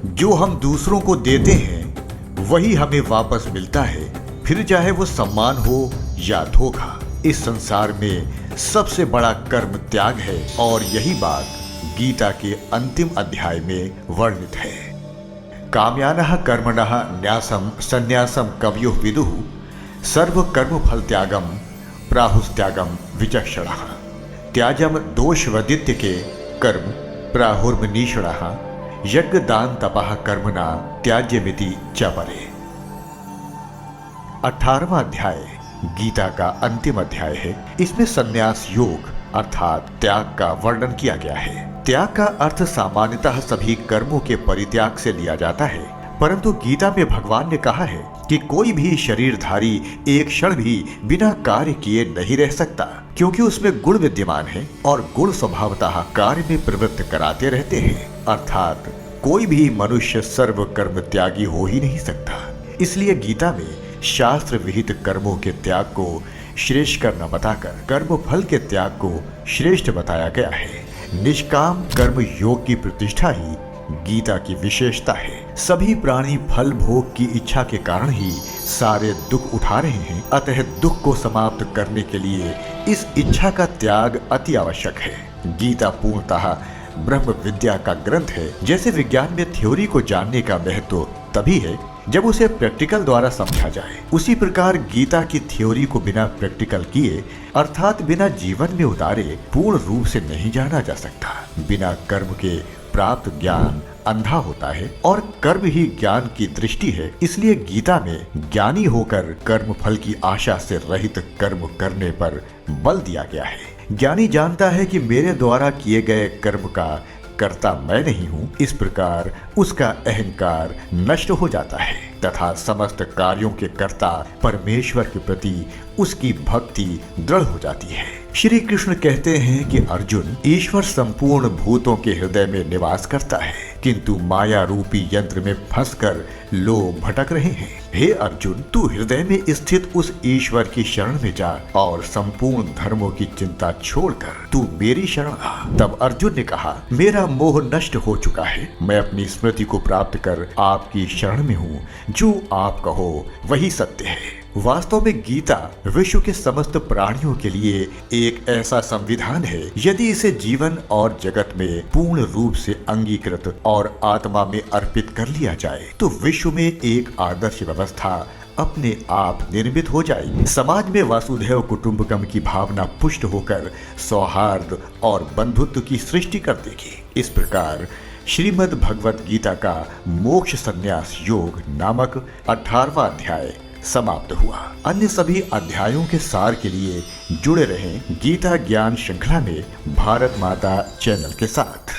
जो हम दूसरों को देते हैं वही हमें वापस मिलता है, फिर चाहे वो सम्मान हो या धोखा। इस संसार में सबसे बड़ा कर्म त्याग है और यही बात गीता के अंतिम अध्याय में वर्णित है। काम्यानः कर्मणः न्यासम संन्यासम कवयो विदुः सर्व कर्म फल त्यागम प्राहुस्त्यागम विचक्षणः त्याजम दोषवदित्य के कर्म प्राहुर्मनीषणः यज्ञ दान तपः कर्मणा त्याज्यमिति च परे। 18वां अध्याय गीता का अंतिम अध्याय है। इसमें संन्यास योग अर्थात त्याग का वर्णन किया गया है। त्याग का अर्थ सामान्यतः सभी कर्मों के परित्याग से लिया जाता है, परंतु गीता में भगवान ने कहा है कि कोई भी शरीरधारी एक क्षण भी बिना कार्य किए नहीं रह सकता, क्योंकि उसमें गुण विद्यमान है और गुण स्वभावतः कार्य में प्रवृत्त कराते रहते हैं। अर्थात कोई भी मनुष्य सर्व कर्म त्यागी हो ही नहीं सकता। इसलिए गीता में शास्त्र विहित कर्मों के त्याग को श्रेष्ठ करना बताकर कर्म फल के त्याग को श्रेष्ठ बताया गया है। निष्काम कर्म योग की प्रतिष्ठा ही गीता की विशेषता है। सभी प्राणी फल भोग की इच्छा के कारण ही सारे दुख उठा रहे हैं, अतः दुख को समाप्त करने के लिए इस इच्छा का त्याग अति आवश्यक है। गीता पूर्णतः ब्रह्म विद्या का ग्रंथ है। जैसे विज्ञान में थ्योरी को जानने का महत्व तभी है जब उसे प्रैक्टिकल द्वारा समझा जाए, उसी प्रकार गीता की थ्योरी को बिना प्रैक्टिकल किए अर्थात बिना जीवन में उतारे पूर्ण रूप से नहीं जाना जा सकता। बिना कर्म के प्राप्त ज्ञान अंधा होता है और कर्म ही ज्ञान की दृष्टि है। इसलिए गीता में ज्ञानी होकर कर्म फल की आशा से रहित कर्म करने पर बल दिया गया है। ज्ञानी जानता है कि मेरे द्वारा किए गए कर्म का कर्ता मैं नहीं हूँ, इस प्रकार उसका अहंकार नष्ट हो जाता है तथा समस्त कार्यों के कर्ता परमेश्वर के प्रति उसकी भक्ति दृढ़ हो जाती है। श्री कृष्ण कहते हैं कि अर्जुन, ईश्वर संपूर्ण भूतों के हृदय में निवास करता है, किंतु माया रूपी यंत्र में फंसकर लोग भटक रहे हैं। हे अर्जुन, तू हृदय में स्थित उस ईश्वर की शरण में जा और संपूर्ण धर्मों की चिंता छोड़कर तू मेरी शरण आ। तब अर्जुन ने कहा, मेरा मोह नष्ट हो चुका है, मैं अपनी स्मृति को प्राप्त कर आपकी शरण में हूँ। जो आप कहो वही सत्य है। वास्तव में गीता विश्व के समस्त प्राणियों के लिए एक ऐसा संविधान है, यदि इसे जीवन और जगत में पूर्ण रूप से अंगीकृत और आत्मा में अर्पित कर लिया जाए तो विश्व में एक आदर्श व्यवस्था अपने आप निर्मित हो जाएगी। समाज में वासुदेव कुटुंबकम की भावना पुष्ट होकर सौहार्द और बंधुत्व की सृष्टि कर देगी। इस प्रकार श्रीमद् भगवत गीता का मोक्ष संन्यास योग नामक 18वां अध्याय समाप्त हुआ। अन्य सभी अध्यायों के सार के लिए जुड़े रहें गीता ज्ञान श्रृंखला में भारत माता चैनल के साथ।